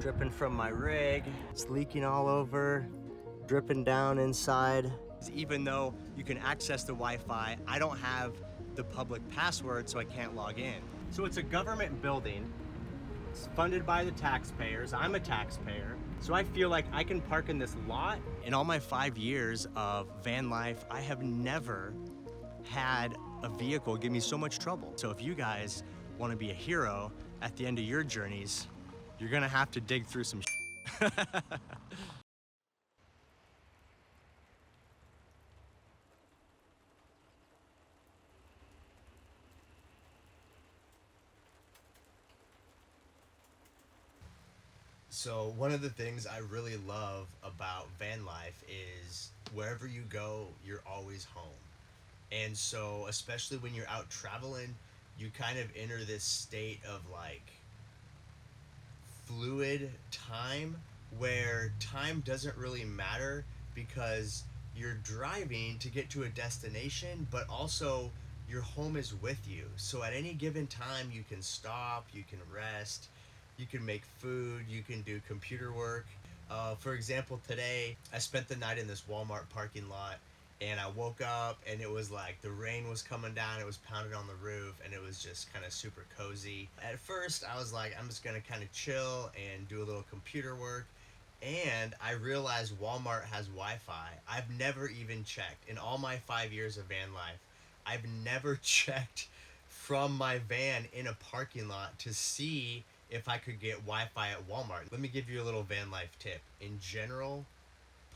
dripping from my rig. It's leaking all over, dripping down inside. Even though you can access the Wi-Fi, I don't have the public password, so I can't log in. So it's a government building. It's funded by the taxpayers. I'm a taxpayer. So I feel like I can park in this lot. In all my 5 years of van life, I have never had a vehicle give me so much trouble. So if you guys want to be a hero at the end of your journeys, you're gonna have to dig through some So one of the things I really love about van life is wherever you go, you're always home. And so, especially when you're out traveling, you kind of enter this state of like fluid time where time doesn't really matter because you're driving to get to a destination, but also your home is with you. So at any given time, you can stop, you can rest, you can make food, you can do computer work. For example, today I spent the night in this Walmart parking lot, and I woke up and it was like the rain was coming down, it was pounding on the roof, and it was just kind of super cozy. At first I was like, I'm just gonna kind of chill and do a little computer work, and I realized Walmart has Wi-Fi. I've never even checked in all my 5 years of van life. I've never checked from my van in a parking lot to see if I could get Wi-Fi at Walmart. Let me give you a little van life tip. In general,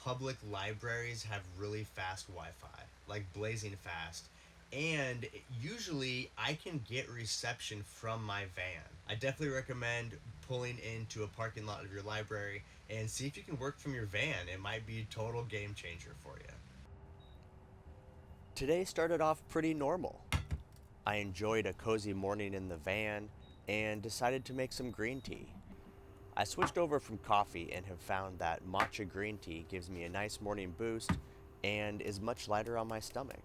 public libraries have really fast Wi-Fi, like blazing fast. And usually I can get reception from my van. I definitely recommend pulling into a parking lot of your library and see if you can work from your van. It might be a total game changer for you. Today started off pretty normal. I enjoyed a cozy morning in the van and decided to make some green tea. I switched over from coffee and have found that matcha green tea gives me a nice morning boost and is much lighter on my stomach.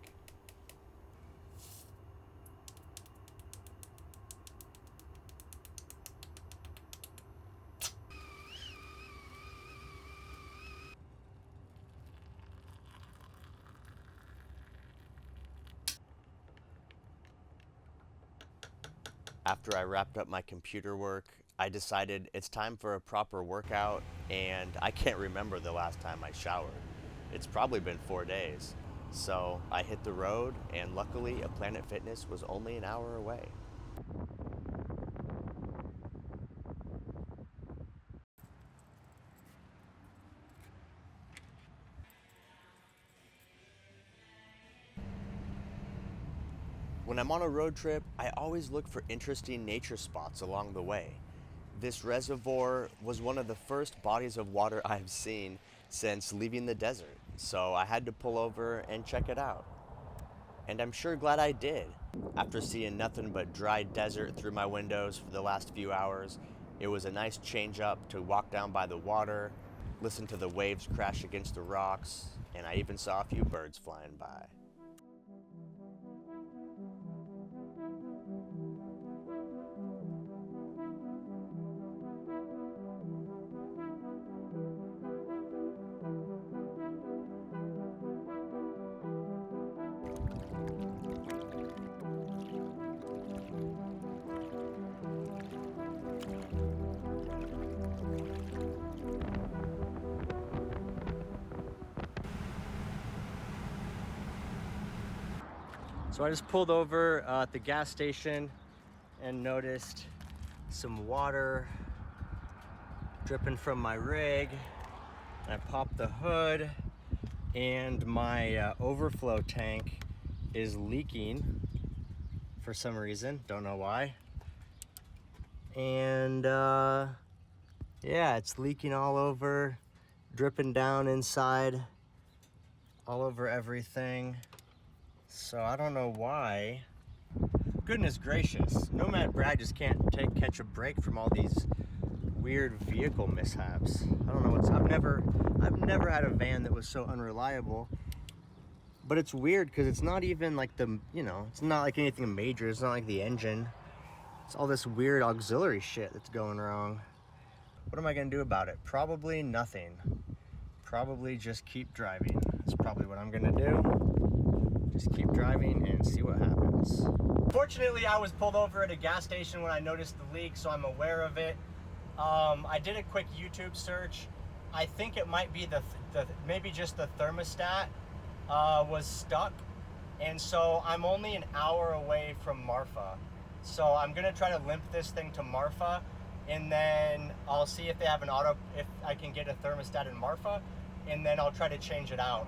After I wrapped up my computer work, I decided it's time for a proper workout, and I can't remember the last time I showered. It's probably been 4 days. So I hit the road, and luckily a Planet Fitness was only an hour away. When I'm on a road trip, I always look for interesting nature spots along the way. This reservoir was one of the first bodies of water I've seen since leaving the desert, so I had to pull over and check it out. And I'm sure glad I did. After seeing nothing but dry desert through my windows for the last few hours, it was a nice change up to walk down by the water, listen to the waves crash against the rocks, and I even saw a few birds flying by. So I just pulled over at the gas station and noticed some water dripping from my rig. I popped the hood and my overflow tank is leaking for some reason, don't know why. And yeah, it's leaking all over, dripping down inside, all over everything. So I don't know why. Goodness gracious, Nomad Brad just can't catch a break from all these weird vehicle mishaps. I don't know what's, I've never had a van that was so unreliable. But it's weird because it's not even like the, it's not like anything major. It's not like the engine. It's all this weird auxiliary shit that's going wrong. What am I gonna do about it? Probably nothing. Probably just keep driving. That's probably what I'm gonna do. Just keep driving and see what happens. Fortunately, I was pulled over at a gas station when I noticed the leak, so I'm aware of it. I did a quick YouTube search. I think it might be maybe just the thermostat was stuck. And so I'm only an hour away from Marfa. So I'm gonna try to limp this thing to Marfa, and then I'll see if they have if I can get a thermostat in Marfa, and then I'll try to change it out.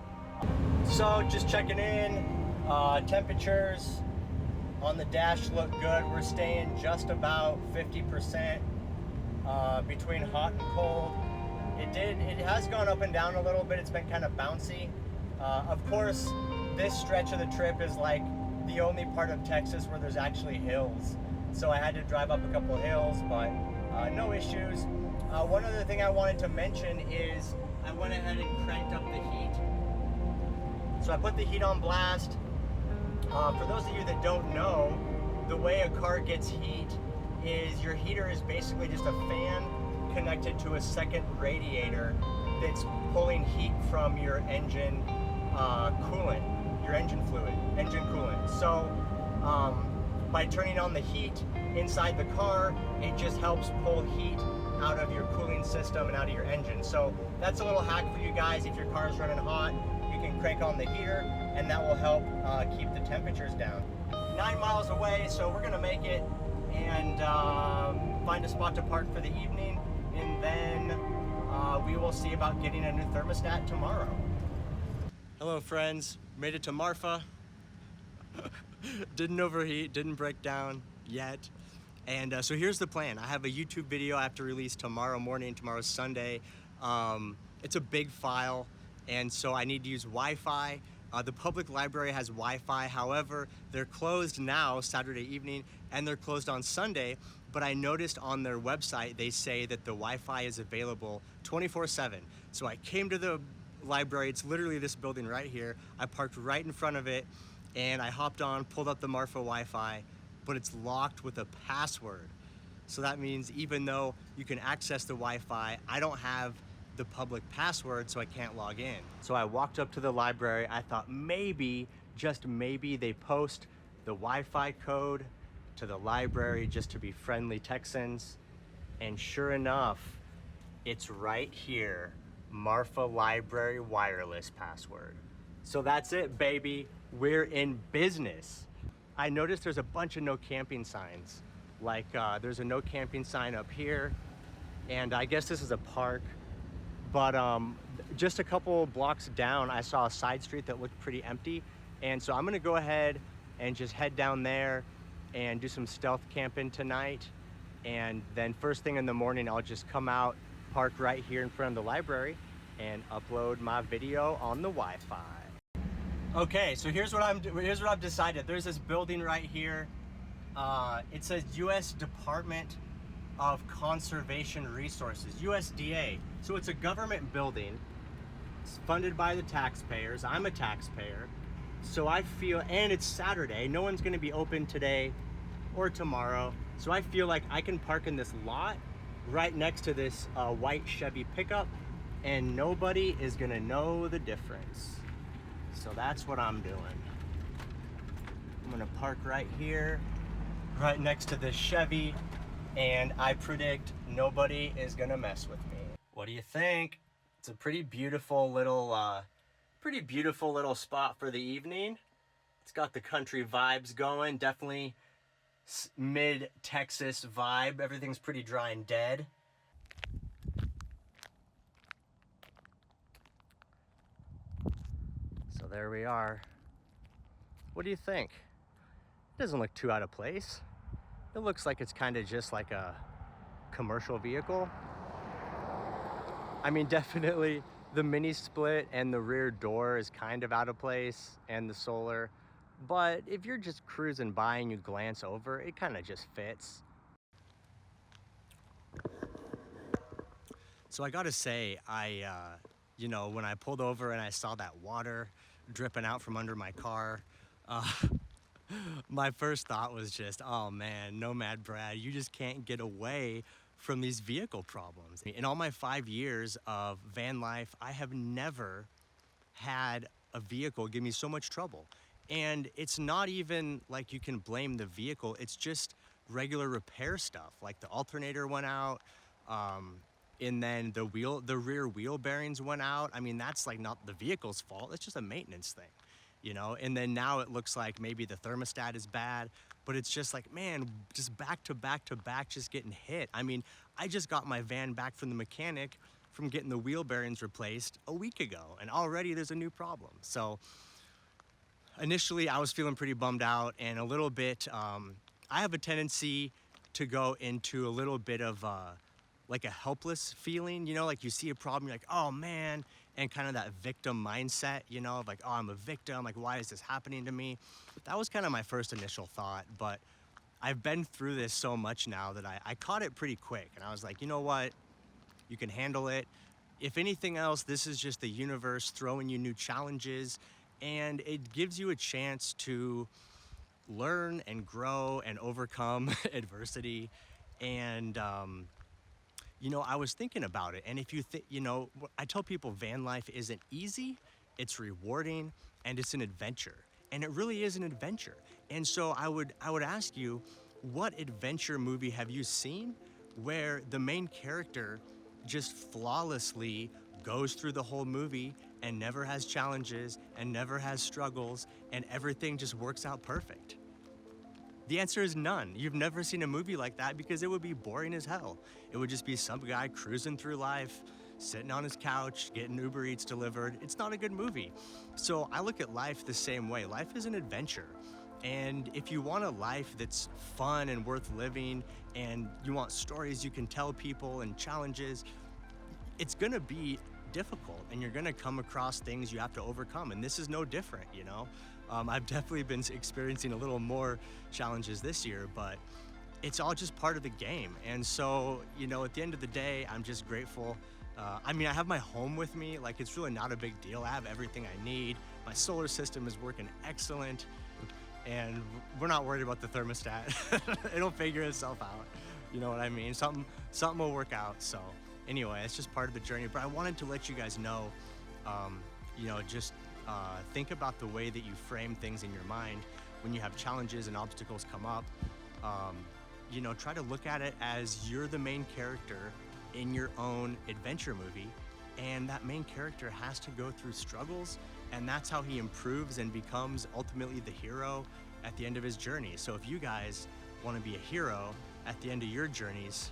So just checking in, temperatures on the dash look good. We're staying just about 50% between hot and cold. It has gone up and down a little bit. It's been kind of bouncy. Of course, this stretch of the trip is like the only part of Texas where there's actually hills. So I had to drive up a couple of hills, but no issues. One other thing I wanted to mention is I went ahead and cranked up the heat. So I put the heat on blast. For those of you that don't know, the way a car gets heat is your heater is basically just a fan connected to a second radiator that's pulling heat from your engine coolant, your engine fluid, engine coolant. So by turning on the heat inside the car, it just helps pull heat out of your cooling system and out of your engine. So that's a little hack for you guys. If your car is running hot, you can crank on the heater, and that will help keep the temperatures down. 9 miles away, so we're gonna make it and find a spot to park for the evening, and then we will see about getting a new thermostat tomorrow. Hello friends, made it to Marfa. Didn't overheat, didn't break down yet. And so here's the plan. I have a YouTube video I have to release tomorrow morning. Tomorrow's Sunday. It's a big file, and so I need to use Wi-Fi. The public library has Wi-Fi. However, they're closed now, Saturday evening, and they're closed on Sunday. But I noticed on their website, they say that the Wi-Fi is available 24/7. So I came to the library. It's literally this building right here. I parked right in front of it, and I hopped on, pulled up the Marfa Wi-Fi, but it's locked with a password. So that means even though you can access the Wi-Fi, I don't have the public password, so I can't log in. So I walked up to the library. I thought maybe, just maybe, they post the Wi-Fi code to the library just to be friendly Texans. And sure enough, it's right here, Marfa Library wireless password. So that's it, baby. We're in business. I noticed there's a bunch of no camping signs. Like there's a no camping sign up here, and I guess this is a park. But just a couple blocks down, I saw a side street that looked pretty empty. And so I'm gonna go ahead and just head down there and do some stealth camping tonight. And then first thing in the morning, I'll just come out, park right here in front of the library, and upload my video on the Wi-Fi. Okay, so here's what I've decided. There's this building right here. It says U.S. Department of Conservation Resources, USDA. So it's a government building. It's funded by the taxpayers. I'm a taxpayer. So I feel, and it's Saturday, no one's gonna be open today or tomorrow. So I feel like I can park in this lot right next to this white Chevy pickup, and nobody is gonna know the difference. So that's what I'm doing. I'm gonna park right here, right next to this Chevy, and I predict nobody is gonna mess with me. What do you think? It's a pretty beautiful little spot for the evening. It's got the country vibes going, definitely mid-Texas vibe. Everything's pretty dry and dead. So there we are. What do you think? It doesn't look too out of place. It looks like it's kind of just like a commercial vehicle. I mean, definitely the mini split and the rear door is kind of out of place, and the solar. But if you're just cruising by and you glance over, it kind of just fits. So I gotta say, you know, when I pulled over and I saw that water dripping out from under my car, my first thought was just, oh man, Nomad Brad, you just can't get away from these vehicle problems. In all my 5 years of van life, I have never had a vehicle give me so much trouble. And it's not even like you can blame the vehicle, it's just regular repair stuff. Like the alternator went out, um, and then the rear wheel bearings went out. I mean, that's like not the vehicle's fault, it's just a maintenance thing, you know? And then now it looks like maybe the thermostat is bad, but it's just like, man, just back to back to back, just getting hit. I mean, I just got my van back from the mechanic from getting the wheel bearings replaced a week ago, and already there's a new problem. So initially, I was feeling pretty bummed out and a little bit. I have a tendency to go into a little bit of like a helpless feeling, you know, like you see a problem, you're like, oh man, and kind of that victim mindset, you know, of like, oh, I'm a victim, like, why is this happening to me? That was kind of my first initial thought, but I've been through this so much now that I caught it pretty quick, and I was like, you know what? You can handle it. If anything else, this is just the universe throwing you new challenges, and it gives you a chance to learn and grow and overcome adversity. And, you know, I was thinking about it. And if you think, you know, I tell people van life isn't easy, it's rewarding, and it's an adventure. And it really is an adventure. And so I would ask you, what adventure movie have you seen where the main character just flawlessly goes through the whole movie and never has challenges and never has struggles and everything just works out perfect? The answer is none. You've never seen a movie like that because it would be boring as hell. It would just be some guy cruising through life, sitting on his couch, getting Uber Eats delivered. It's not a good movie. So I look at life the same way. Life is an adventure. And if you want a life that's fun and worth living, and you want stories you can tell people and challenges, it's gonna be difficult and you're gonna come across things you have to overcome. And this is no different, you know? I've definitely been experiencing a little more challenges this year, but it's all just part of the game. And so, you know, at the end of the day, I'm just grateful. I mean, I have my home with me. Like, it's really not a big deal. I have everything I need. My solar system is working excellent. And we're not worried about the thermostat. It'll figure itself out. You know what I mean? Something will work out. So anyway, it's just part of the journey. But I wanted to let you guys know, you know, just think about the way that you frame things in your mind when you have challenges and obstacles come up. You know, try to look at it as you're the main character in your own adventure movie, and that main character has to go through struggles, and that's how he improves and becomes ultimately the hero at the end of his journey. So if you guys want to be a hero at the end of your journeys,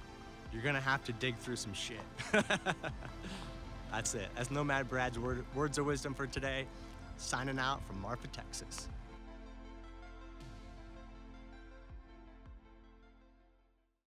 you're gonna have to dig through some shit. That's it. That's Nomad Brad's words of wisdom for today. Signing out from Marfa, Texas.